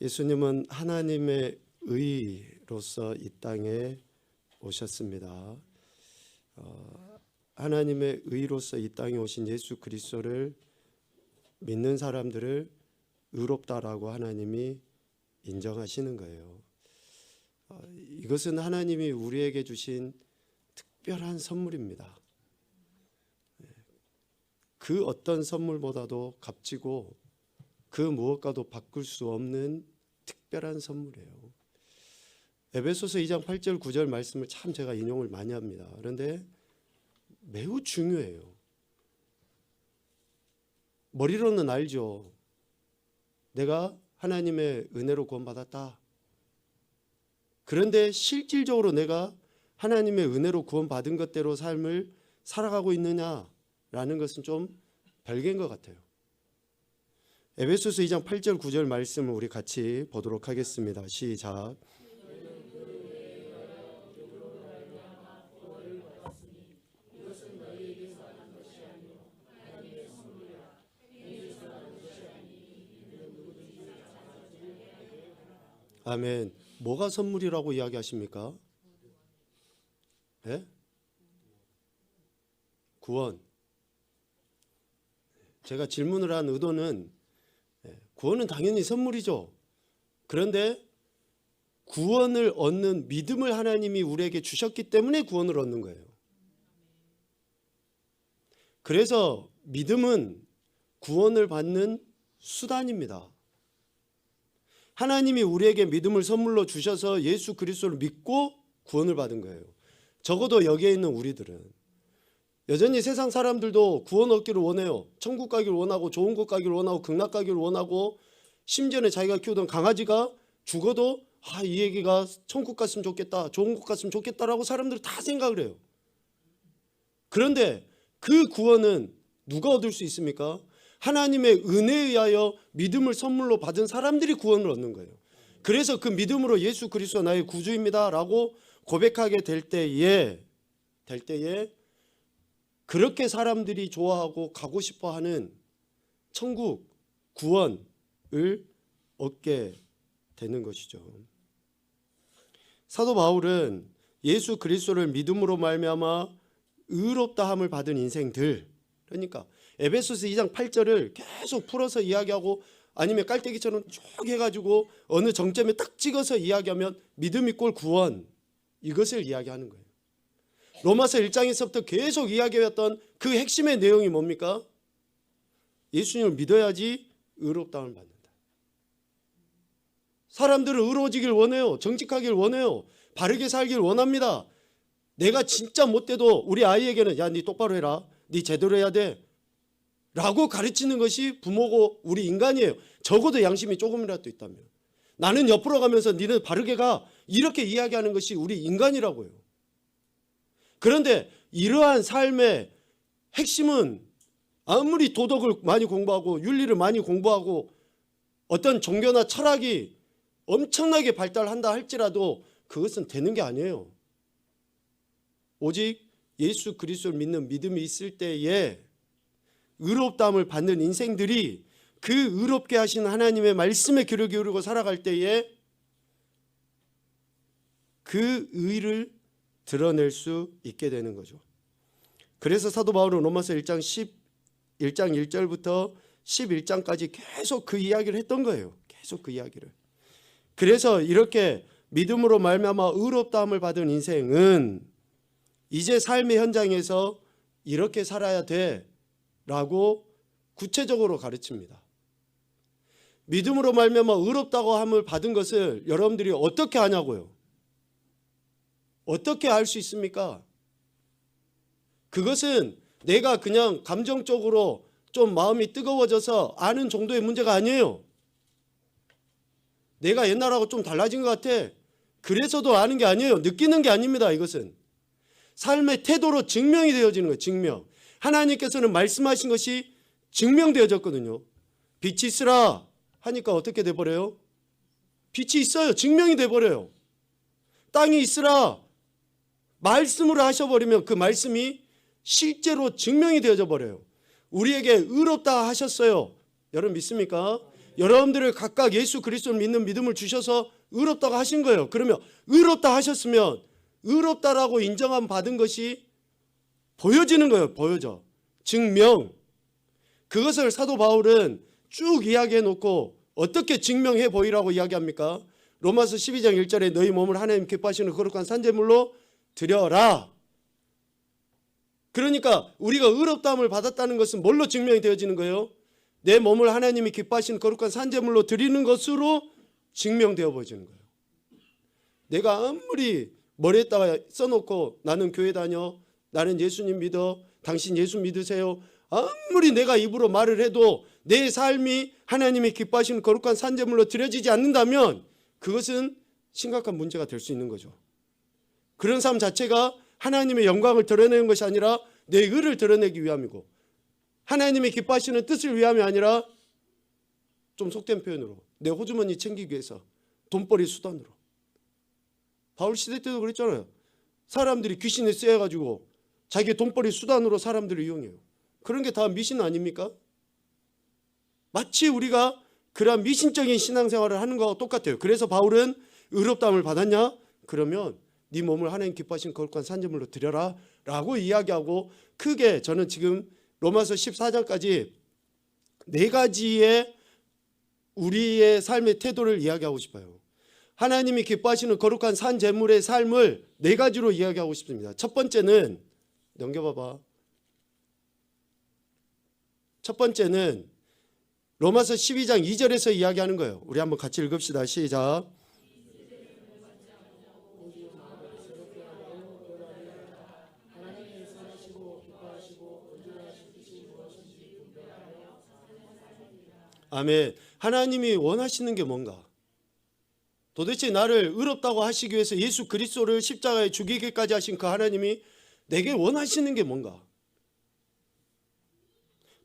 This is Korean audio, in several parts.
예수님은 하나님의 의로서 이 땅에 오셨습니다. 하나님의 의로서 이 땅에 오신 예수 그리스도를 믿는 사람들을 의롭다라고 하나님이 인정하시는 거예요. 이것은 하나님이 우리에게 주신 특별한 선물입니다. 그 어떤 선물보다도 값지고 그 무엇과도 바꿀 수 없는 특별한 선물이에요. 에베소서 2장 8절 9절 말씀을 참 제가 인용을 많이 합니다. 그런데 매우 중요해요. 머리로는 알죠. 내가 하나님의 은혜로 구원받았다. 그런데 실질적으로 내가 하나님의 은혜로 구원받은 것대로 삶을 살아가고 있느냐라는 것은 좀 별개인 것 같아요. 에베소서 2장 8절 9절 말씀을 우리 같이 보도록 하겠습니다. 시작. 아멘. 뭐가 선물이라고 이야기하십니까? 네? 구원. 제가 질문을 한 의도는 구원은 당연히 선물이죠. 그런데 구원을 얻는 믿음을 하나님이 우리에게 주셨기 때문에 구원을 얻는 거예요. 그래서 믿음은 구원을 받는 수단입니다. 하나님이 우리에게 믿음을 선물로 주셔서 예수 그리스도를 믿고 구원을 받은 거예요. 적어도 여기에 있는 우리들은 여전히 세상 사람들도 구원 얻기를 원해요. 천국 가기를 원하고 좋은 곳 가기를 원하고 극락 가기를 원하고 심지어는 자기가 키우던 강아지가 죽어도 이 애기가 천국 갔으면 좋겠다, 좋은 곳 갔으면 좋겠다라고 사람들이 다 생각을 해요. 그런데 그 구원은 누가 얻을 수 있습니까? 하나님의 은혜에 의하여 믿음을 선물로 받은 사람들이 구원을 얻는 거예요. 그래서 그 믿음으로 예수 그리스도 나의 구주입니다 라고 고백하게 될 때에 그렇게 사람들이 좋아하고 가고 싶어하는 천국 구원을 얻게 되는 것이죠. 사도 바울은 예수 그리스도를 믿음으로 말미암아 의롭다함을 받은 인생들, 그러니까 에베소서 2장 8절을 계속 풀어서 이야기하고 아니면 깔때기처럼 쭉 해가지고 어느 정점에 딱 찍어서 이야기하면 믿음 이꼴 구원, 이것을 이야기하는 거예요. 로마서 1장에서부터 계속 이야기했던 그 핵심의 내용이 뭡니까? 예수님을 믿어야지 의롭다함을 받는다. 사람들은 의로워지길 원해요. 정직하길 원해요. 바르게 살길 원합니다. 내가 진짜 못돼도 우리 아이에게는 야, 네 똑바로 해라, 네 제대로 해야 돼 라고 가르치는 것이 부모고 우리 인간이에요. 적어도 양심이 조금이라도 있다면. 나는 옆으로 가면서 니는 바르게 가, 이렇게 이야기하는 것이 우리 인간이라고요. 그런데 이러한 삶의 핵심은 아무리 도덕을 많이 공부하고 윤리를 많이 공부하고 어떤 종교나 철학이 엄청나게 발달한다 할지라도 그것은 되는 게 아니에요. 오직 예수 그리스도를 믿는 믿음이 있을 때에 의롭다함을 받는 인생들이 그 의롭게 하신 하나님의 말씀에 귀를 기울이고 살아갈 때에 그 의를 드러낼 수 있게 되는 거죠. 그래서 사도 바울은 로마서 1장 1절부터 11장까지 계속 그 이야기를 했던 거예요. 계속 그 이야기를. 그래서 이렇게 믿음으로 말미암아 의롭다함을 받은 인생은 이제 삶의 현장에서 이렇게 살아야 돼 라고 구체적으로 가르칩니다. 믿음으로 말미암아 의롭다고 함을 받은 것을 여러분들이 어떻게 하냐고요? 어떻게 알 수 있습니까? 그것은 내가 그냥 감정적으로 좀 마음이 뜨거워져서 아는 정도의 문제가 아니에요. 내가 옛날하고 좀 달라진 것 같아, 그래서도 아는 게 아니에요. 느끼는 게 아닙니다. 이것은 삶의 태도로 증명이 되어지는 거예요. 증명. 하나님께서는 말씀하신 것이 증명되어졌거든요. 빛이 있으라 하니까 어떻게 돼버려요? 빛이 있어요. 증명이 돼버려요. 땅이 있으라 말씀으로 하셔버리면 그 말씀이 실제로 증명이 되어져 버려요. 우리에게 의롭다 하셨어요. 여러분 믿습니까? 여러분들을 각각 예수 그리스도를 믿는 믿음을 주셔서 의롭다고 하신 거예요. 그러면 의롭다 하셨으면 의롭다라고 인정함 받은 것이 보여지는 거예요. 보여져. 증명. 그것을 사도 바울은 쭉 이야기해 놓고 어떻게 증명해 보이라고 이야기합니까? 로마서 12장 1절에 너희 몸을 하나님 기뻐하시는 거룩한 산제물로 드려라. 그러니까 우리가 의롭다함을 받았다는 것은 뭘로 증명이 되어지는 거예요? 내 몸을 하나님이 기뻐하시는 거룩한 산제물로 드리는 것으로 증명되어 보여지는 거예요. 내가 아무리 머리에다가 써놓고 나는 교회 다녀, 나는 예수님 믿어, 당신 예수 믿으세요, 아무리 내가 입으로 말을 해도 내 삶이 하나님이 기뻐하시는 거룩한 산제물로 드려지지 않는다면 그것은 심각한 문제가 될 수 있는 거죠. 그런 삶 자체가 하나님의 영광을 드러내는 것이 아니라 내 의를 드러내기 위함이고, 하나님이 기뻐하시는 뜻을 위함이 아니라 좀 속된 표현으로 내 호주머니 챙기기 위해서 돈벌이 수단으로. 바울 시대 때도 그랬잖아요. 사람들이 귀신에 쓰여가지고 자기 돈벌이 수단으로 사람들을 이용해요. 그런 게 다 미신 아닙니까? 마치 우리가 그러한 미신적인 신앙생활을 하는 거와 똑같아요. 그래서 바울은 의롭다함을 받았냐? 그러면 네 몸을 하나님 기뻐하신 거룩한 산제물로 드려라 라고 이야기하고, 크게 저는 지금 로마서 14장까지 네 가지의 우리의 삶의 태도를 이야기하고 싶어요. 하나님이 기뻐하시는 거룩한 산제물의 삶을 네 가지로 이야기하고 싶습니다. 첫 번째는, 넘겨봐봐. 첫 번째는 로마서 12장 2절에서 이야기하는 거예요. 우리 한번 같이 읽읍시다. 시작. 아멘. 하나님이 원하시는 게 뭔가? 도대체 나를 의롭다고 하시기 위해서 예수 그리스도를 십자가에 죽이기까지 하신 그 하나님이 내게 원하시는 게 뭔가?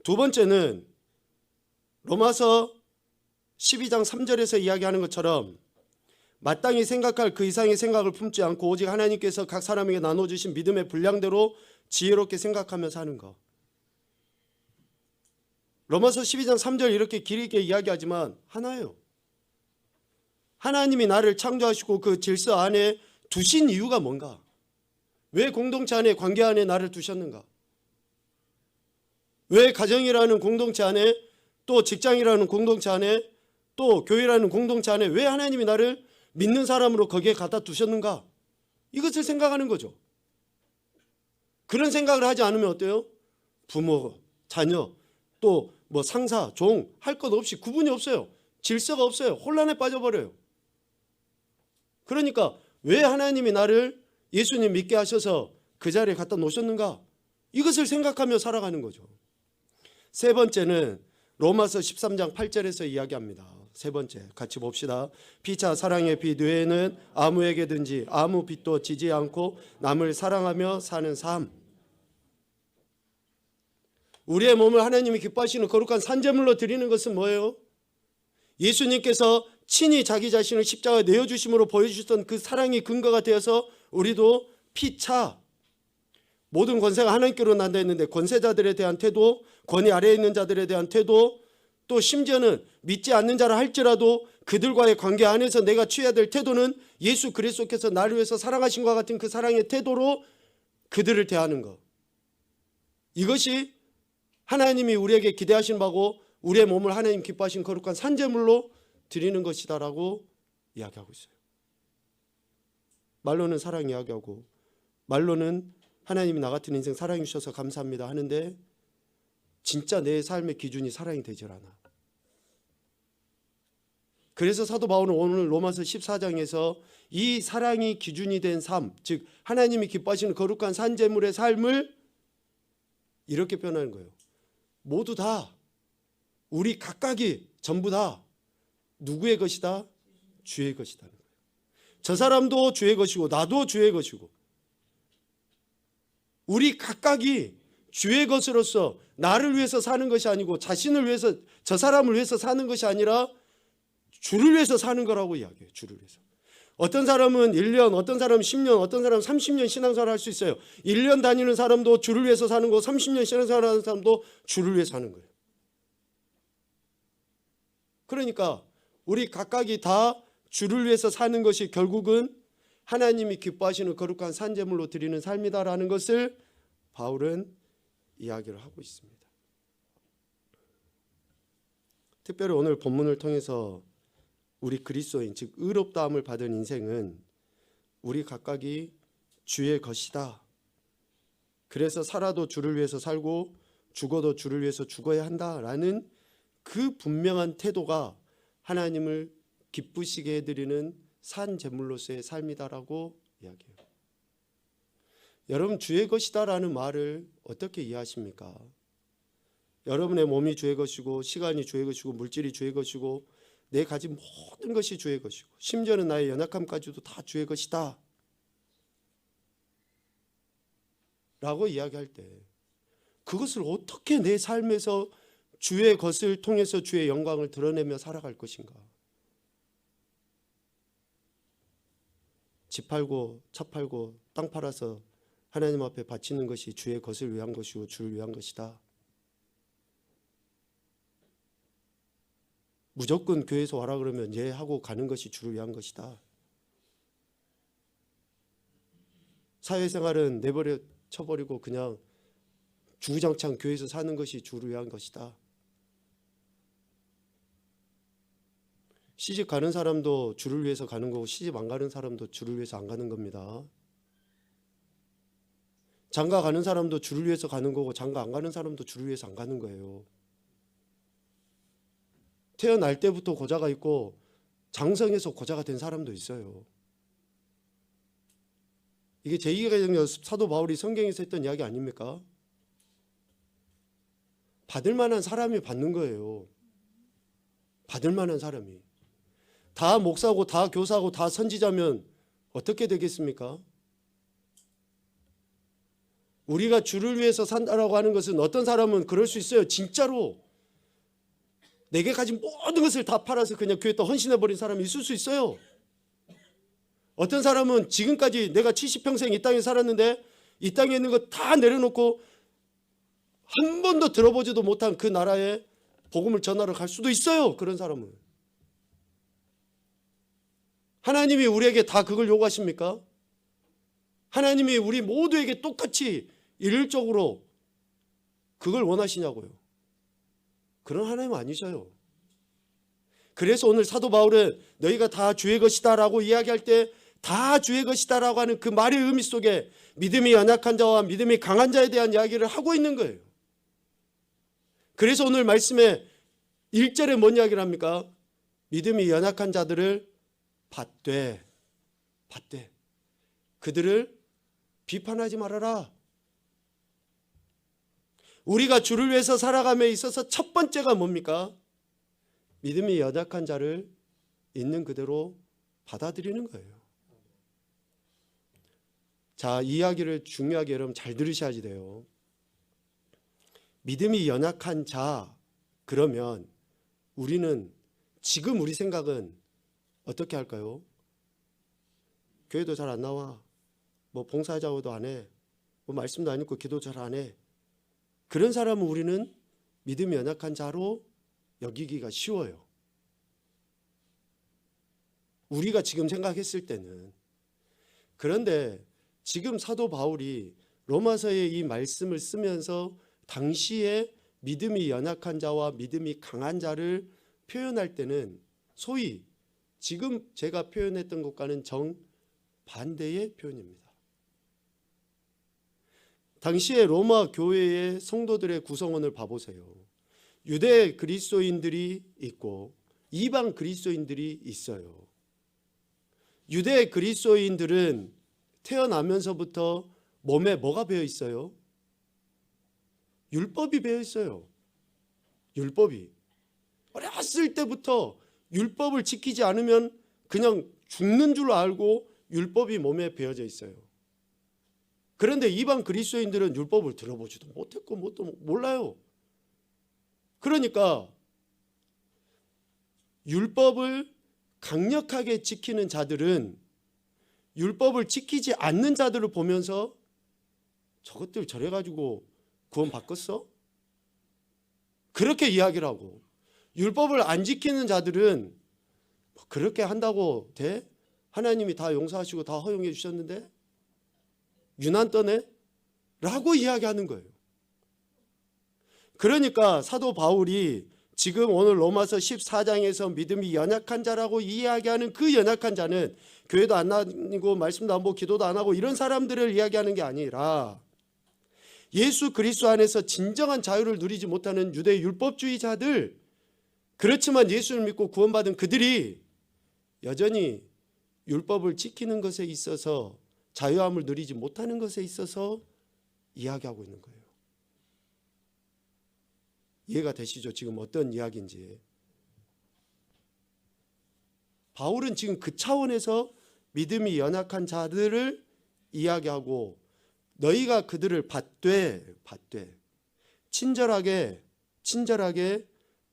두 번째는 로마서 12장 3절에서 이야기하는 것처럼 마땅히 생각할 그 이상의 생각을 품지 않고 오직 하나님께서 각 사람에게 나눠주신 믿음의 분량대로 지혜롭게 생각하며 사는 것. 로마서 12장 3절 이렇게 길게 이야기하지만 하나예요. 하나님이 나를 창조하시고 그 질서 안에 두신 이유가 뭔가? 왜 공동체 안에, 관계 안에 나를 두셨는가? 왜 가정이라는 공동체 안에, 또 직장이라는 공동체 안에, 또 교회라는 공동체 안에 왜 하나님이 나를 믿는 사람으로 거기에 갖다 두셨는가? 이것을 생각하는 거죠. 그런 생각을 하지 않으면 어때요? 부모, 자녀, 또 뭐 상사, 종 할 것 없이 구분이 없어요. 질서가 없어요. 혼란에 빠져버려요. 그러니까 왜 하나님이 나를 예수님 믿게 하셔서 그 자리에 갖다 놓으셨는가? 이것을 생각하며 살아가는 거죠. 세 번째는 로마서 13장 8절에서 이야기합니다. 세 번째 같이 봅시다. 피차 사랑의 빛 외에는 아무에게든지 아무 빛도 지지 않고 남을 사랑하며 사는 삶. 우리의 몸을 하나님이 기뻐하시는 거룩한 산제물로 드리는 것은 뭐예요? 예수님께서 친히 자기 자신을 십자가에 내어주심으로 보여주셨던 그 사랑이 근거가 되어서 우리도 피차, 모든 권세가 하나님께로 난다 했는데 권세자들에 대한 태도, 권위 아래에 있는 자들에 대한 태도, 또 심지어는 믿지 않는 자라 할지라도 그들과의 관계 안에서 내가 취해야 될 태도는 예수 그리스도께서 나를 위해서 사랑하신 것과 같은 그 사랑의 태도로 그들을 대하는 것. 이것이 하나님이 우리에게 기대하신 바고 우리의 몸을 하나님 기뻐하신 거룩한 산제물로 드리는 것이다라고 이야기하고 있어요. 말로는 사랑 이야기하고, 말로는 하나님이 나 같은 인생 사랑해 주셔서 감사합니다 하는데 진짜 내 삶의 기준이 사랑이 되질 않아. 그래서 사도 바울은 오늘 로마서 14장에서 이 사랑이 기준이 된 삶, 즉 하나님이 기뻐하시는 거룩한 산제물의 삶을 이렇게 표현하는 거예요. 모두 다, 우리 각각이 전부 다 누구의 것이다? 주의 것이다. 저 사람도 주의 것이고 나도 주의 것이고, 우리 각각이 주의 것으로서 나를 위해서 사는 것이 아니고 자신을 위해서, 저 사람을 위해서 사는 것이 아니라 주를 위해서 사는 거라고 이야기해요. 주를 위해서. 어떤 사람은 1년, 어떤 사람은 10년, 어떤 사람은 30년 신앙생활을 할 수 있어요. 1년 다니는 사람도 주를 위해서 사는 거고 30년 신앙생활을 하는 사람도 주를 위해서 사는 거예요. 그러니까 우리 각각이 다 주를 위해서 사는 것이 결국은 하나님이 기뻐하시는 거룩한 산제물로 드리는 삶이다라는 것을 바울은 이야기를 하고 있습니다. 특별히 오늘 본문을 통해서 우리 그리스도인, 즉 의롭다함을 받은 인생은 우리 각각이 주의 것이다. 그래서 살아도 주를 위해서 살고 죽어도 주를 위해서 죽어야 한다라는 그 분명한 태도가 하나님을 기쁘시게 해드리는 산 제물로서의 삶이다라고 이야기해요. 여러분, 주의 것이다라는 말을 어떻게 이해하십니까? 여러분의 몸이 주의 것이고 시간이 주의 것이고 물질이 주의 것이고 내 가진 모든 것이 주의 것이고 심지어는 나의 연약함까지도 다 주의 것이다 라고 이야기할 때 그것을 어떻게 내 삶에서 주의 것을 통해서 주의 영광을 드러내며 살아갈 것인가? 집 팔고 차 팔고 땅 팔아서 하나님 앞에 바치는 것이 주의 것을 위한 것이고 주를 위한 것이다. 무조건 교회에서 와라 그러면 예 하고 가는 것이 주를 위한 것이다. 사회생활은 내버려 쳐버리고 그냥 주구장창 교회에서 사는 것이 주를 위한 것이다. 시집 가는 사람도 주를 위해서 가는 거고 시집 안 가는 사람도 주를 위해서 안 가는 겁니다. 장가 가는 사람도 주를 위해서 가는 거고 장가 안 가는 사람도 주를 위해서 안 가는 거예요. 태어날 때부터 고자가 있고 장성해서 고자가 된 사람도 있어요. 이게 제2가 사도 바울이 성경에서 했던 이야기 아닙니까? 받을 만한 사람이 받는 거예요. 받을 만한 사람이. 다 목사고 다 교사고 다 선지자면 어떻게 되겠습니까? 우리가 주를 위해서 산다라고 하는 것은 어떤 사람은 그럴 수 있어요. 진짜로 내게 가진 모든 것을 다 팔아서 그냥 교회에 헌신해버린 사람이 있을 수 있어요. 어떤 사람은 지금까지 내가 70평생 이 땅에 살았는데 이 땅에 있는 거 다 내려놓고 한 번도 들어보지도 못한 그 나라에 복음을 전하러 갈 수도 있어요. 그런 사람은. 하나님이 우리에게 다 그걸 요구하십니까? 하나님이 우리 모두에게 똑같이 일률적으로 그걸 원하시냐고요. 그런 하나님 아니셔요. 그래서 오늘 사도 바울은 너희가 다 주의 것이다 라고 이야기할 때 다 주의 것이다 라고 하는 그 말의 의미 속에 믿음이 연약한 자와 믿음이 강한 자에 대한 이야기를 하고 있는 거예요. 그래서 오늘 말씀에 1절에 뭔 이야기를 합니까? 믿음이 연약한 자들을 받되 그들을 비판하지 말아라. 우리가 주를 위해서 살아감에 있어서 첫 번째가 뭡니까? 믿음이 연약한 자를 있는 그대로 받아들이는 거예요. 자, 이 이야기를 중요하게 여러분 잘 들으셔야지 돼요. 믿음이 연약한 자, 그러면 우리는 지금 우리 생각은 어떻게 할까요? 교회도 잘 안 나와. 뭐 봉사자고도 안 해. 뭐 말씀도 안 읽고 기도 잘 안 해. 그런 사람은 우리는 믿음이 연약한 자로 여기기가 쉬워요. 우리가 지금 생각했을 때는. 그런데 지금 사도 바울이 로마서의 이 말씀을 쓰면서 당시에 믿음이 연약한 자와 믿음이 강한 자를 표현할 때는 소위 지금 제가 표현했던 것과는 정반대의 표현입니다. 당시에 로마 교회의 성도들의 구성원을 봐보세요. 유대 그리스도인들이 있고 이방 그리스도인들이 있어요. 유대 그리스도인들은 태어나면서부터 몸에 뭐가 배어 있어요? 율법이 배어 있어요. 율법이. 어렸을 때부터 율법을 지키지 않으면 그냥 죽는 줄 알고 율법이 몸에 배어져 있어요. 그런데 이방 그리스도인들은 율법을 들어보지도 못했고 뭣도 몰라요. 그러니까 율법을 강력하게 지키는 자들은 율법을 지키지 않는 자들을 보면서 저것들 저래가지고 구원 바꿨어? 그렇게 이야기를 하고 율법을 안 지키는 자들은 그렇게 한다고 돼? 하나님이 다 용서하시고 다 허용해 주셨는데 유난 떠네? 라고 이야기하는 거예요. 그러니까 사도 바울이 지금 오늘 로마서 14장에서 믿음이 연약한 자라고 이야기하는 그 연약한 자는 교회도 안 다니고 말씀도 안 보고 기도도 안 하고 이런 사람들을 이야기하는 게 아니라 예수 그리스도 안에서 진정한 자유를 누리지 못하는 유대 율법주의자들, 그렇지만 예수를 믿고 구원받은 그들이 여전히 율법을 지키는 것에 있어서 자유함을 누리지 못하는 것에 있어서 이야기하고 있는 거예요. 이해가 되시죠? 지금 어떤 이야기인지. 바울은 지금 그 차원에서 믿음이 연약한 자들을 이야기하고 너희가 그들을 받되 친절하게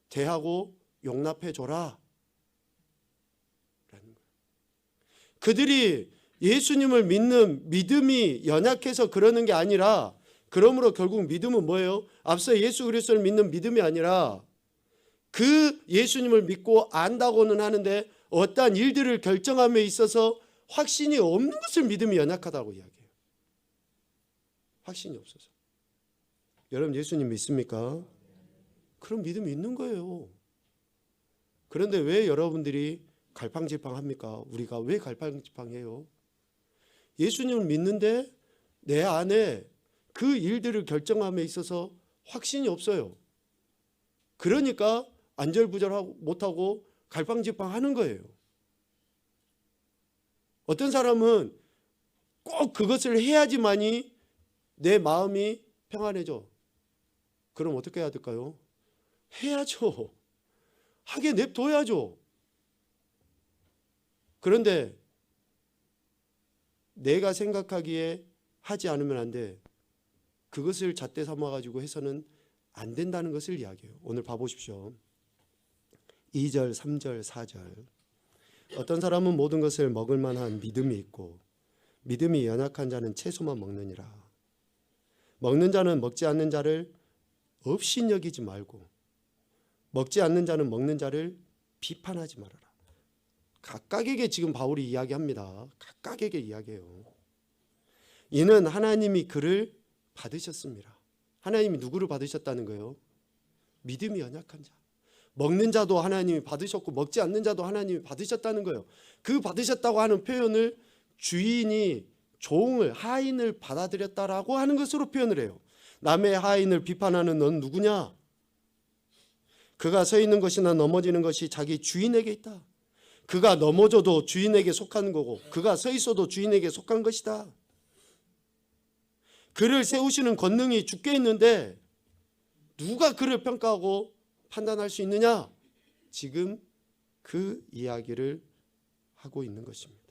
대하고 용납해 줘라. 그들이 예수님을 믿는 믿음이 연약해서 그러는 게 아니라, 그러므로 결국 믿음은 뭐예요? 앞서 예수 그리스도를 믿는 믿음이 아니라 그 예수님을 믿고 안다고는 하는데 어떠한 일들을 결정함에 있어서 확신이 없는 것을 믿음이 연약하다고 이야기해요. 확신이 없어서. 여러분 예수님 믿습니까? 그럼 믿음이 있는 거예요. 그런데 왜 여러분들이 갈팡질팡합니까? 우리가 왜 갈팡질팡해요? 예수님을 믿는데 내 안에 그 일들을 결정함에 있어서 확신이 없어요. 그러니까 안절부절하고 못하고 갈팡질팡하는 거예요. 어떤 사람은 꼭 그것을 해야지만이 내 마음이 평안해져. 그럼 어떻게 해야 될까요? 해야죠. 하게 냅둬야죠. 그런데 내가 생각하기에 하지 않으면 안 돼. 그것을 잣대 삼아가지고 해서는 안 된다는 것을 이야기해요. 오늘 봐보십시오. 2절, 3절, 4절. 어떤 사람은 모든 것을 먹을 만한 믿음이 있고 믿음이 연약한 자는 채소만 먹느니라. 먹는 자는 먹지 않는 자를 없인 여기지 말고 먹지 않는 자는 먹는 자를 비판하지 말아라. 각각에게 지금 바울이 이야기합니다. 각각에게 이야기해요. 이는 하나님이 그를 받으셨습니다. 하나님이 누구를 받으셨다는 거예요? 믿음이 연약한 자. 먹는 자도 하나님이 받으셨고 먹지 않는 자도 하나님이 받으셨다는 거예요. 그 받으셨다고 하는 표현을 주인이 종을, 하인을 받아들였다라고 하는 것으로 표현을 해요. 남의 하인을 비판하는 넌 누구냐? 그가 서 있는 것이나 넘어지는 것이 자기 주인에게 있다. 그가 넘어져도 주인에게 속하는 거고 그가 서 있어도 주인에게 속한 것이다. 그를 세우시는 권능이 주께 있는데 누가 그를 평가하고 판단할 수 있느냐? 지금 그 이야기를 하고 있는 것입니다.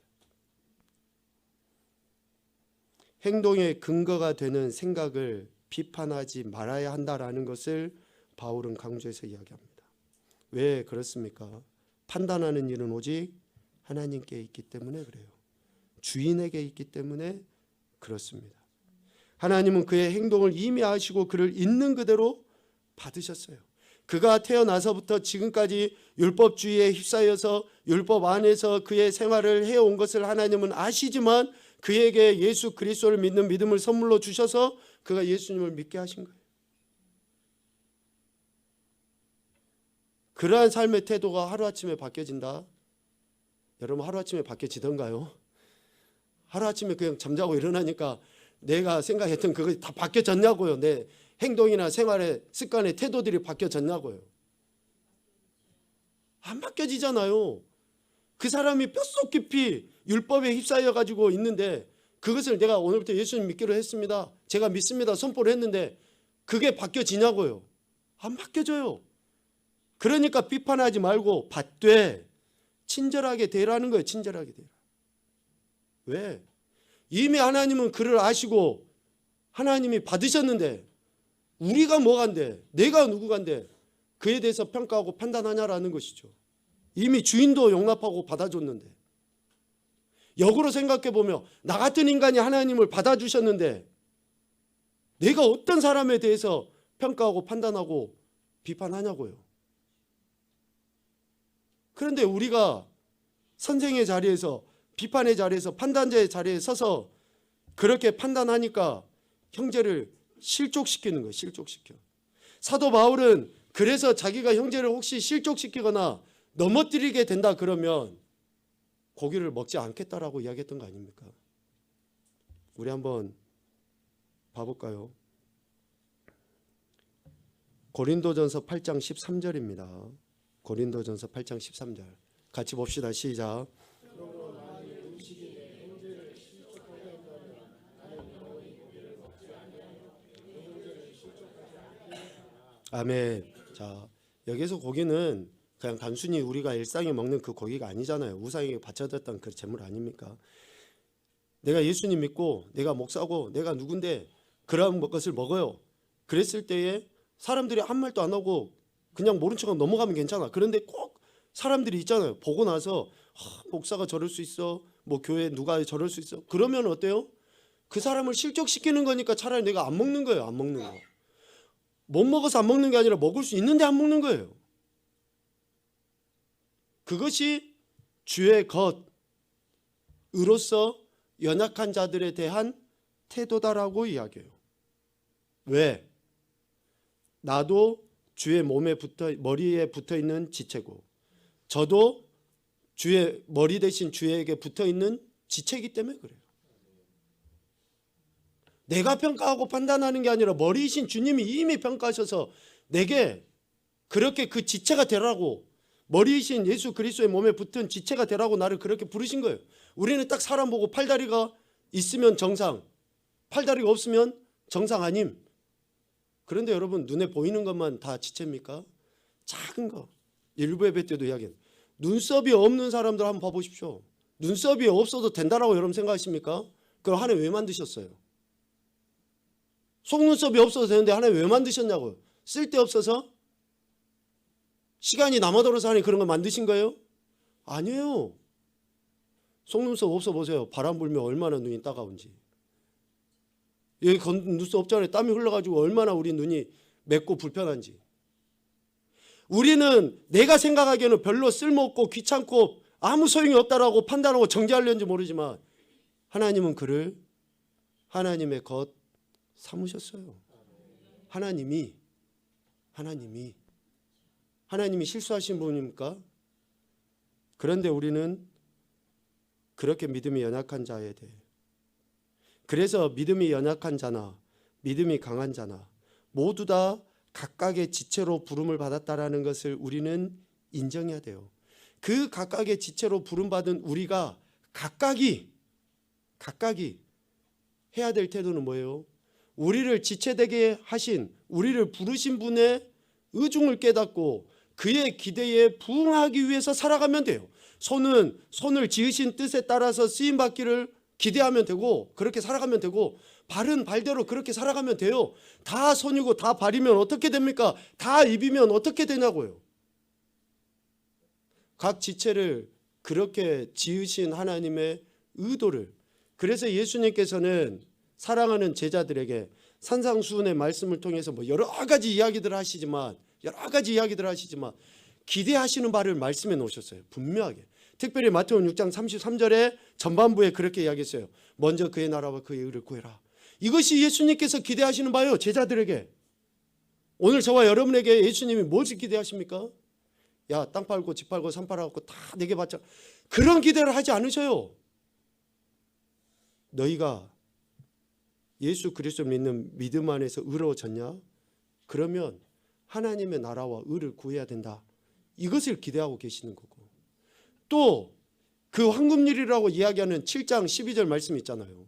행동의 근거가 되는 생각을 비판하지 말아야 한다라는 것을 바울은 강조해서 이야기합니다. 왜 그렇습니까? 판단하는 일은 오직 하나님께 있기 때문에 그래요. 주인에게 있기 때문에 그렇습니다. 하나님은 그의 행동을 이미 아시고 그를 있는 그대로 받으셨어요. 그가 태어나서부터 지금까지 율법주의에 휩싸여서 율법 안에서 그의 생활을 해온 것을 하나님은 아시지만 그에게 예수 그리스도를 믿는 믿음을 선물로 주셔서 그가 예수님을 믿게 하신 거예요. 그러한 삶의 태도가 하루아침에 바뀌어진다. 여러분 하루아침에 바뀌어지던가요? 하루아침에 그냥 잠자고 일어나니까 내가 생각했던 그것이 다 바뀌어졌냐고요. 내 행동이나 생활의 습관의 태도들이 바뀌어졌냐고요. 안 바뀌어지잖아요. 그 사람이 뼛속 깊이 율법에 휩싸여 가지고 있는데 그것을 내가 오늘부터 예수님 믿기로 했습니다. 제가 믿습니다. 선포를 했는데 그게 바뀌어지냐고요. 안 바뀌어져요. 그러니까 비판하지 말고 받되 친절하게 대라는 거예요. 친절하게 대라. 왜? 이미 하나님은 그를 아시고 하나님이 받으셨는데 우리가 뭐간데 내가 누구간데 그에 대해서 평가하고 판단하냐라는 것이죠. 이미 주인도 용납하고 받아줬는데 역으로 생각해 보면 나 같은 인간이 하나님을 받아주셨는데 내가 어떤 사람에 대해서 평가하고 판단하고 비판하냐고요. 그런데 우리가 선생의 자리에서, 비판의 자리에서, 판단자의 자리에 서서 그렇게 판단하니까 형제를 실족시키는 거예요. 실족시켜. 사도 바울은 그래서 자기가 형제를 혹시 실족시키거나 넘어뜨리게 된다 그러면 고기를 먹지 않겠다라고 이야기했던 거 아닙니까? 우리 한번 봐볼까요? 고린도전서 8장 13절입니다. 고린도전서 8장 13절 같이 봅시다. 시작. 아멘. 자, 여기서 고기는 그냥 단순히 우리가 일상에 먹는 그 고기가 아니잖아요. 우상에게 바쳐졌던 그 제물 아닙니까? 내가 예수님 믿고 내가 목사고 내가 누군데 그런 것을 먹어요. 그랬을 때에 사람들이 한 말도 안 하고 그냥 모른 척하고 넘어가면 괜찮아. 그런데 꼭 사람들이 있잖아요. 보고 나서 목사가 저럴 수 있어, 뭐 교회 누가 저럴 수 있어. 그러면 어때요? 그 사람을 실족시키는 거니까 차라리 내가 안 먹는 거예요. 안 먹는 거. 못 먹어서 안 먹는 게 아니라 먹을 수 있는데 안 먹는 거예요. 그것이 주의 것으로서 연약한 자들에 대한 태도다라고 이야기해요. 왜? 나도 주의 머리에 붙어 있는 지체고, 저도 주의 머리 대신 주에게 붙어 있는 지체이기 때문에 그래요. 내가 평가하고 판단하는 게 아니라 머리이신 주님이 이미 평가하셔서 내게 그렇게 그 지체가 되라고, 머리이신 예수 그리스도의 몸에 붙은 지체가 되라고 나를 그렇게 부르신 거예요. 우리는 딱 사람 보고 팔다리가 있으면 정상, 팔다리가 없으면 정상 아님. 그런데 여러분, 눈에 보이는 것만 다 지체입니까? 작은 거. 일부 예배 때도 이야기해요. 눈썹이 없는 사람들 한번 봐보십시오. 눈썹이 없어도 된다라고 여러분 생각하십니까? 그럼 하나님 왜 만드셨어요? 속눈썹이 없어도 되는데 하나님 왜 만드셨냐고요? 쓸데없어서? 시간이 남아돌아서 하니 그런 거 만드신 거예요? 아니에요. 속눈썹 없어 보세요. 바람 불면 얼마나 눈이 따가운지. 여기 눈썹 없잖아요. 땀이 흘러가지고 얼마나 우리 눈이 맵고 불편한지. 우리는 내가 생각하기에는 별로 쓸모없고 귀찮고 아무 소용이 없다라고 판단하고 정죄하려는지 모르지만 하나님은 그를 하나님의 것 삼으셨어요. 하나님이 실수하신 분입니까? 그런데 우리는 그렇게 믿음이 연약한 자에 대해, 그래서 믿음이 연약한 자나 믿음이 강한 자나 모두 다 각각의 지체로 부름을 받았다라는 것을 우리는 인정해야 돼요. 그 각각의 지체로 부름받은 우리가 각각이 해야 될 태도는 뭐예요? 우리를 지체되게 하신, 우리를 부르신 분의 의중을 깨닫고 그의 기대에 부응하기 위해서 살아가면 돼요. 손을 지으신 뜻에 따라서 쓰임받기를 기대하면 되고 그렇게 살아가면 되고, 발은 발대로 그렇게 살아가면 돼요. 다 손이고 다 발이면 어떻게 됩니까? 다 입이면 어떻게 되냐고요. 각 지체를 그렇게 지으신 하나님의 의도를, 그래서 예수님께서는 사랑하는 제자들에게 산상수훈의 말씀을 통해서 뭐 여러 가지 이야기들을 하시지만 기대하시는 바를 말씀해 놓으셨어요. 분명하게. 특별히 마태복음 6장 33절에 전반부에 그렇게 이야기했어요. 먼저 그의 나라와 그의 의를 구해라. 이것이 예수님께서 기대하시는 바예요. 제자들에게. 오늘 저와 여러분에게 예수님이 무엇을 기대하십니까? 야, 땅 팔고 집 팔고 산 팔아갖고 다 내게 받자. 그런 기대를 하지 않으셔요. 너희가 예수 그리스도 믿는 믿음 안에서 의로워졌냐? 그러면 하나님의 나라와 의를 구해야 된다. 이것을 기대하고 계시는 거고, 또 그 황금률이라고 이야기하는 7장 12절 말씀 있잖아요.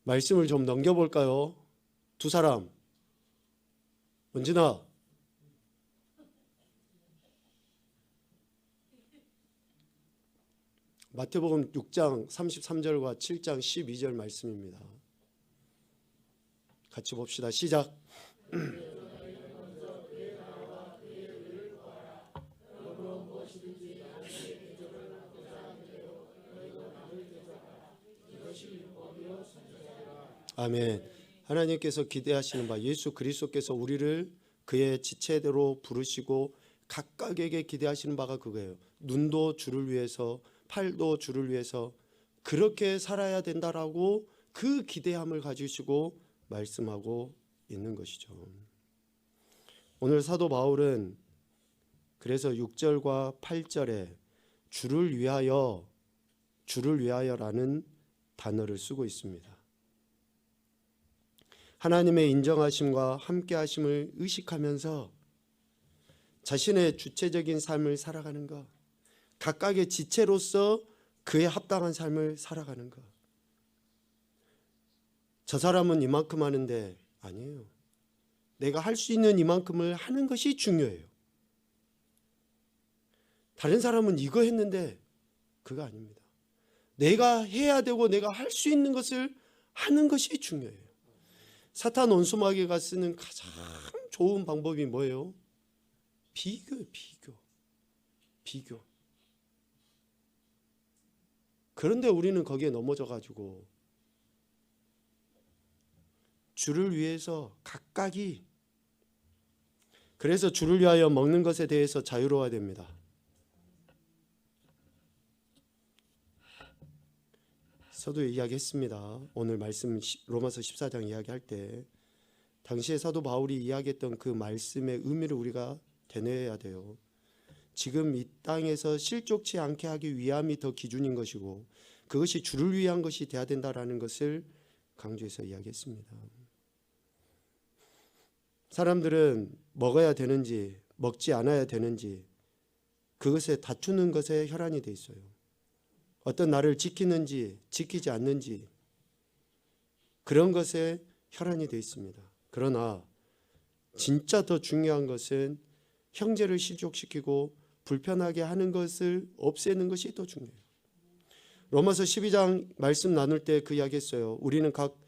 말씀을 좀 넘겨볼까요? 두 사람. 은진아. 마태복음 6장 33절과 7장 12절 말씀입니다. 같이 봅시다. 시작. 아멘. 하나님께서 기대하시는 바, 예수 그리스도께서 우리를 그의 지체대로 부르시고 각각에게 기대하시는 바가 그거예요. 눈도 주를 위해서, 팔도 주를 위해서 그렇게 살아야 된다라고 그 기대함을 가지시고 말씀하고 있는 것이죠. 오늘 사도 바울은 그래서 6절과 8절에 주를 위하여라는 단어를 쓰고 있습니다. 하나님의 인정하심과 함께하심을 의식하면서 자신의 주체적인 삶을 살아가는 것, 각각의 지체로서 그에 합당한 삶을 살아가는 것. 저 사람은 이만큼 하는데 아니에요. 내가 할 수 있는 이만큼을 하는 것이 중요해요. 다른 사람은 이거 했는데 그거 아닙니다. 내가 해야 되고 내가 할 수 있는 것을 하는 것이 중요해요. 사탄 원수마귀가 쓰는 가장 좋은 방법이 뭐예요? 비교예요. 비교. 그런데 우리는 거기에 넘어져 가지고 주를 위해서 각각이, 그래서 주를 위하여 먹는 것에 대해서 자유로워야 됩니다. 저도 이야기했습니다. 오늘 말씀 로마서 14장 이야기할 때 당시에 사도 바울이 이야기했던 그 말씀의 의미를 우리가 되뇌어야 돼요. 지금 이 땅에서 실족치 않게 하기 위함이 더 기준인 것이고 그것이 주를 위한 것이 돼야 된다라는 것을 강조해서 이야기했습니다. 사람들은 먹어야 되는지 먹지 않아야 되는지 그것에 다투는 것에 혈안이 돼 있어요. 어떤 날을 지키는지 지키지 않는지 그런 것에 혈안이 돼 있습니다. 그러나 진짜 더 중요한 것은 형제를 실족시키고 불편하게 하는 것을 없애는 것이 더 중요해요. 로마서 12장 말씀 나눌 때 그 이야기 했어요. 우리는 각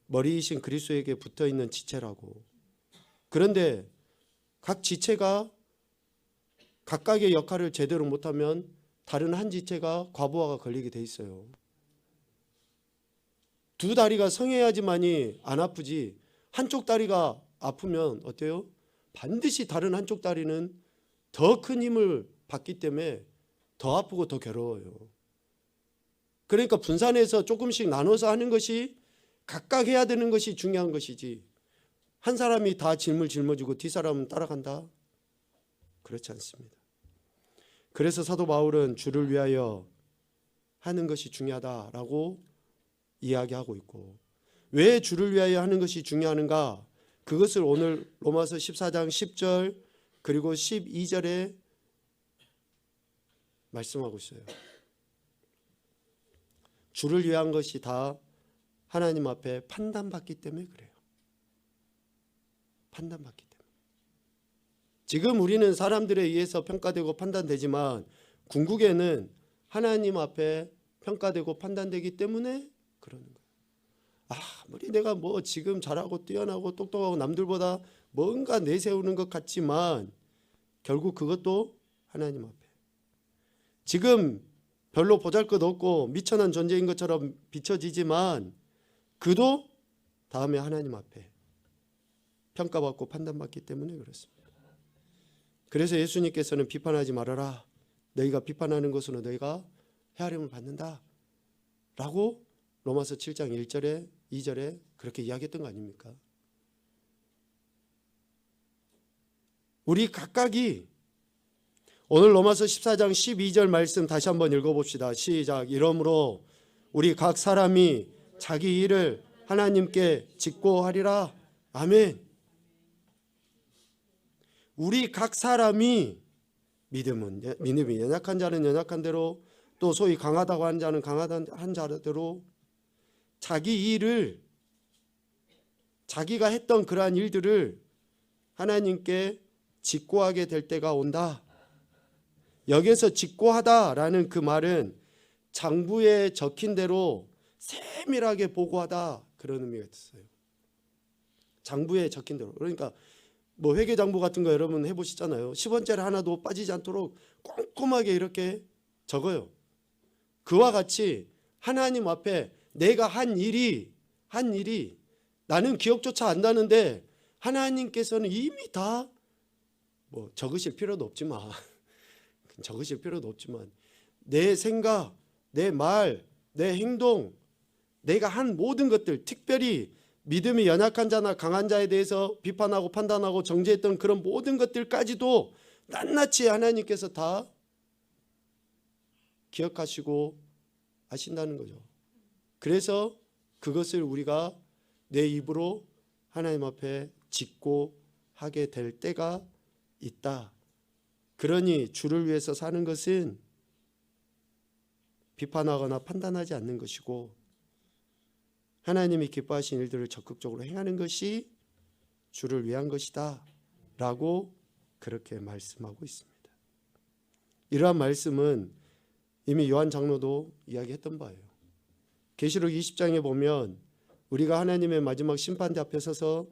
머리이신 그리스도에게 붙어있는 지체라고. 그런데 각 지체가 각각의 역할을 제대로 못하면 다른 한 지체가 과부하가 걸리게 돼 있어요. 두 다리가 성해야지만이 안 아프지 한쪽 다리가 아프면 어때요? 반드시 다른 한쪽 다리는 더 큰 힘을 받기 때문에 더 아프고 더 괴로워요. 그러니까 분산해서 조금씩 나눠서 하는 것이 각각 해야 되는 것이 중요한 것이지 한 사람이 다 짐을 짊어지고 뒷사람은 따라간다? 그렇지 않습니다. 그래서 사도 바울은 주를 위하여 하는 것이 중요하다라고 이야기하고 있고, 왜 주를 위하여 하는 것이 중요한가? 그것을 오늘 로마서 14장 10절 그리고 12절에 말씀하고 있어요. 주를 위한 것이 다 하나님 앞에 판단받기 때문에 그래요. 판단받기 때문에. 지금 우리는 사람들에 의해서 평가되고 판단되지만 궁극에는 하나님 앞에 평가되고 판단되기 때문에 그러는 거예요. 아무리 내가 뭐 지금 잘하고 뛰어나고 똑똑하고 남들보다 뭔가 내세우는 것 같지만 결국 그것도 하나님 앞에. 지금 별로 보잘것없고 미천한 존재인 것처럼 비춰지지만 그도 다음에 하나님 앞에 평가받고 판단받기 때문에 그렇습니다. 그래서 예수님께서는 비판하지 말아라. 너희가 비판하는 것으로 너희가 헤아림을 받는다. 라고 로마서 7장 1절에 2절에 그렇게 이야기했던 거 아닙니까? 우리 각각이 오늘 로마서 14장 12절 말씀 다시 한번 읽어봅시다. 시작. 이러므로 우리 각 사람이 자기 일을 하나님께 직고하리라. 아멘. 우리 각 사람이 믿음이 연약한 자는 연약한 대로 또 소위 강하다고 하는 자는 강한 자대로 자기 일을 자기가 했던 그러한 일들을 하나님께 직고하게 될 때가 온다. 여기에서 직고하다라는 그 말은 장부에 적힌 대로 세밀하게 보고하다 그런 의미가 있어요. 장부에 적힌 대로. 그러니까 뭐 회계장부 같은 거 여러분 해보시잖아요. 10원짜리 하나도 빠지지 않도록 꼼꼼하게 이렇게 적어요. 그와 같이 하나님 앞에 내가 한 일이 나는 기억조차 안 나는데 하나님께서는 이미 다 뭐 적으실 필요도 없지만 적으실 필요도 없지만 내 생각, 내 말, 내 행동, 내가 한 모든 것들, 특별히 믿음이 연약한 자나 강한 자에 대해서 비판하고 판단하고 정죄했던 그런 모든 것들까지도 낱낱이 하나님께서 다 기억하시고 아신다는 거죠. 그래서 그것을 우리가 내 입으로 하나님 앞에 짓고 하게 될 때가 있다. 그러니 주를 위해서 사는 것은 비판하거나 판단하지 않는 것이고 하나님이 기뻐하신 일들을 적극적으로 행하는 것이 주를 위한 것이다 라고 그렇게 말씀하고 있습니다. 이러한 말씀은 이미 요한 장로도 이야기했던 바예요. 계시록 20장에 보면 우리가 하나님의 마지막 심판대 앞에 서서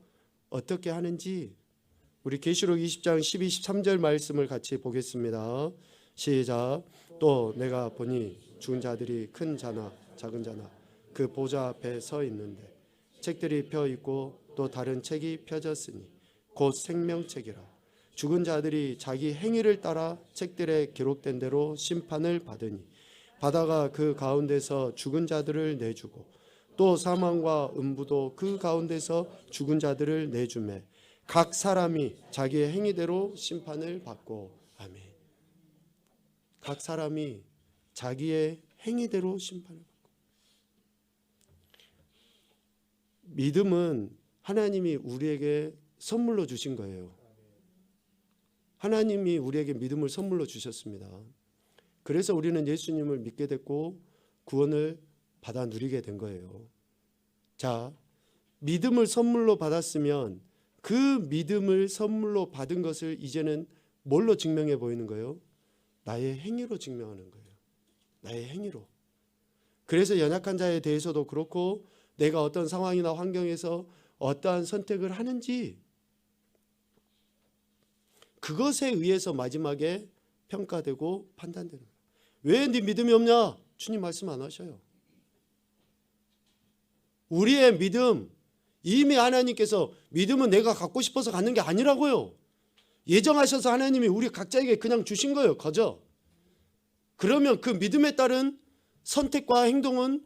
어떻게 하는지 우리 계시록 20장 12, 13절 말씀을 같이 보겠습니다. 시작. 또 내가 보니 죽은 자들이 큰 자나 작은 자나 그 보좌 앞에 서 있는데 책들이 펴 있고 또 다른 책이 펴졌으니 곧 생명책이라. 죽은 자들이 자기 행위를 따라 책들에 기록된 대로 심판을 받으니 바다가 그 가운데서 죽은 자들을 내주고 또 사망과 음부도 그 가운데서 죽은 자들을 내주매 각 사람이 자기의 행위대로 심판을 받고. 아멘. 각 사람이 자기의 행위대로 심판을 받고. 믿음은 하나님이 우리에게 선물로 주신 거예요. 하나님이 우리에게 믿음을 선물로 주셨습니다. 그래서 우리는 예수님을 믿게 됐고 구원을 받아 누리게 된 거예요. 자, 믿음을 선물로 받았으면 그 믿음을 선물로 받은 것을 이제는 뭘로 증명해 보이는 거예요? 나의 행위로 증명하는 거예요. 나의 행위로. 그래서 연약한 자에 대해서도 그렇고 내가 어떤 상황이나 환경에서 어떠한 선택을 하는지 그것에 의해서 마지막에 평가되고 판단되는 거예요. 왜 네 믿음이 없냐? 주님 말씀 안 하셔요. 우리의 믿음, 이미 하나님께서 믿음은 내가 갖고 싶어서 갖는 게 아니라고요. 예정하셔서 하나님이 우리 각자에게 그냥 주신 거예요. 거저. 그러면 그 믿음에 따른 선택과 행동은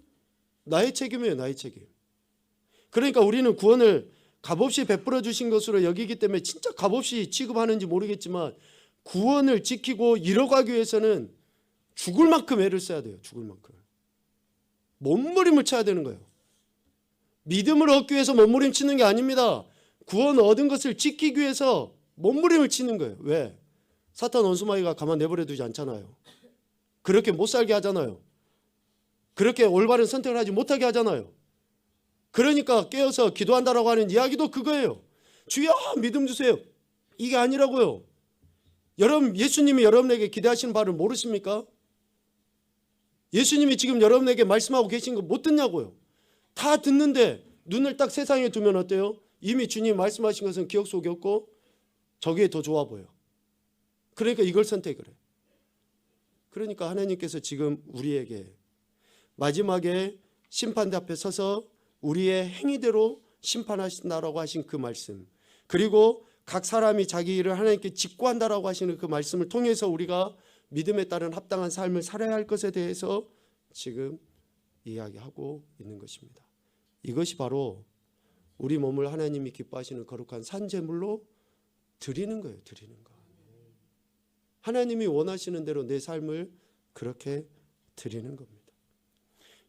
나의 책임이에요. 나의 책임. 그러니까 우리는 구원을 값없이 베풀어 주신 것으로 여기기 때문에 진짜 값없이 취급하는지 모르겠지만 구원을 지키고 이뤄가기 위해서는 죽을 만큼 애를 써야 돼요. 죽을 만큼. 몸부림을 쳐야 되는 거예요. 믿음을 얻기 위해서 몸부림 치는 게 아닙니다. 구원 얻은 것을 지키기 위해서 몸부림을 치는 거예요. 왜? 사탄 원수마귀가 가만 내버려 두지 않잖아요. 그렇게 못 살게 하잖아요. 그렇게 올바른 선택을 하지 못하게 하잖아요. 그러니까 깨어서 기도한다라고 하는 이야기도 그거예요. 주여 믿음 주세요. 이게 아니라고요. 여러분, 예수님이 여러분에게 기대하시는 바를 모르십니까? 예수님이 지금 여러분에게 말씀하고 계신 거 못 듣냐고요. 다 듣는데 눈을 딱 세상에 두면 어때요? 이미 주님 말씀하신 것은 기억 속에 없고 저게 더 좋아 보여. 그러니까 이걸 선택을 해. 그러니까 하나님께서 지금 우리에게 마지막에 심판대 앞에 서서 우리의 행위대로 심판하신다라고 하신 그 말씀, 그리고 각 사람이 자기 일을 하나님께 직구한다라고 하시는 그 말씀을 통해서 우리가 믿음에 따른 합당한 삶을 살아야 할 것에 대해서 지금 이야기하고 있는 것입니다. 이것이 바로 우리 몸을 하나님이 기뻐하시는 거룩한 산제물로 드리는 거예요. 드리는 거. 하나님이 원하시는 대로 내 삶을 그렇게 드리는 겁니다.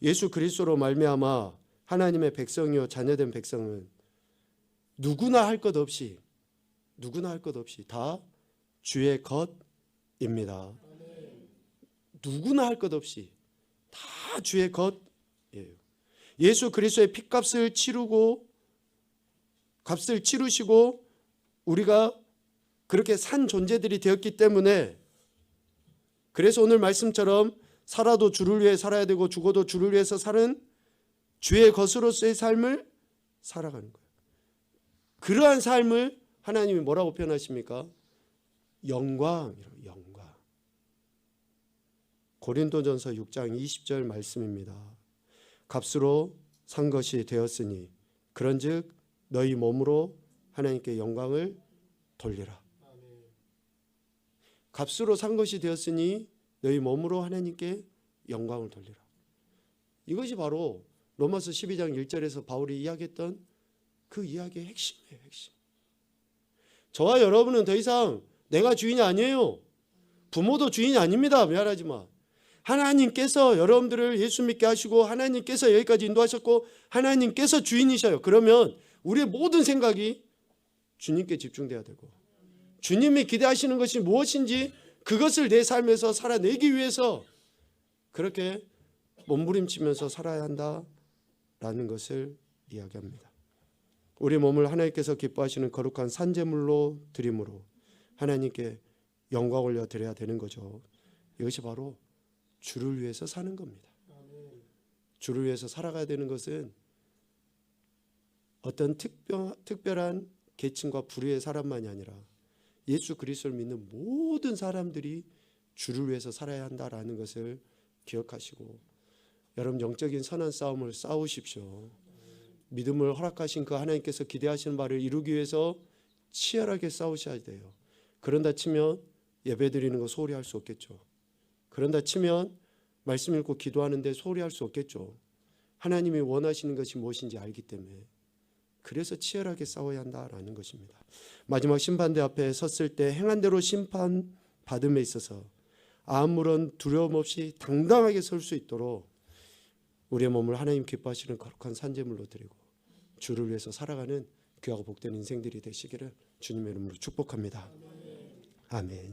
예수 그리스도로 말미암아 하나님의 백성이요 자녀된 백성은 누구나 할 것 없이 다 주의 것입니다. 누구나 할 것 없이 다 주의 것이에요. 예수 그리스도의 핏값을 치르시고 우리가 그렇게 산 존재들이 되었기 때문에, 그래서 오늘 말씀처럼 살아도 주를 위해 살아야 되고 죽어도 주를 위해서 사는 주의 것으로서의 삶을 살아가는 거예요. 그러한 삶을 하나님이 뭐라고 표현하십니까? 영광이라고. 영광. 고린도전서 6장 20절 말씀입니다. 값으로 산 것이 되었으니 그런즉 너희 몸으로 하나님께 영광을 돌리라. 값으로 산 것이 되었으니 너희 몸으로 하나님께 영광을 돌리라. 이것이 바로 로마서 12장 1절에서 바울이 이야기했던 그 이야기의 핵심이에요. 핵심. 저와 여러분은 더 이상 내가 주인이 아니에요. 부모도 주인이 아닙니다. 미안하지 마. 하나님께서 여러분들을 예수 믿게 하시고 하나님께서 여기까지 인도하셨고 하나님께서 주인이셔요. 그러면 우리의 모든 생각이 주님께 집중돼야 되고 주님이 기대하시는 것이 무엇인지 그것을 내 삶에서 살아내기 위해서 그렇게 몸부림치면서 살아야 한다라는 것을 이야기합니다. 우리 몸을 하나님께서 기뻐하시는 거룩한 산제물로 드림으로 하나님께 영광 올려 드려야 되는 거죠. 이것이 바로 주를 위해서 사는 겁니다. 주를 위해서 살아가야 되는 것은 어떤 특별한 계층과 부류의 사람만이 아니라 예수 그리스도를 믿는 모든 사람들이 주를 위해서 살아야 한다라는 것을 기억하시고 여러분 영적인 선한 싸움을 싸우십시오. 믿음을 허락하신 그 하나님께서 기대하시는 바를 이루기 위해서 치열하게 싸우셔야 돼요. 그런다 치면 예배드리는 거 소홀히 할 수 없겠죠. 그런다 치면 말씀 읽고 기도하는데 소홀히 할 수 없겠죠. 하나님이 원하시는 것이 무엇인지 알기 때문에 그래서 치열하게 싸워야 한다라는 것입니다. 마지막 심판대 앞에 섰을 때 행한 대로 심판받음에 있어서 아무런 두려움 없이 당당하게 설 수 있도록 우리의 몸을 하나님 기뻐하시는 거룩한 산제물로 드리고 주를 위해서 살아가는 귀하고 복된 인생들이 되시기를 주님의 이름으로 축복합니다. 아멘.